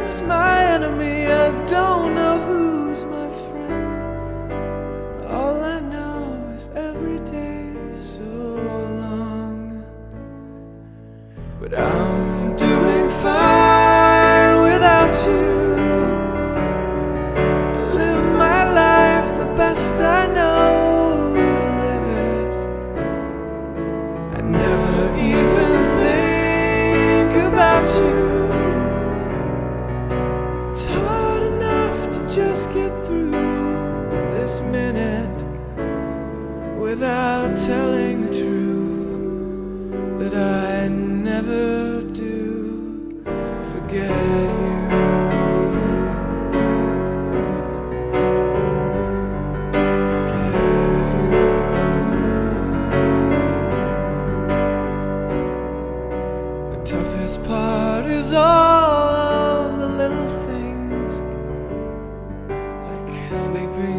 who's my enemy, I don't know who's my friend. All I know is every day is so long. But I'm doing fine without you. I live my life the best I know to live it. I never even think about you. It's hard enough to just get through this minute without telling the truth that I never do forget you. The toughest part is all of the little things, like sleeping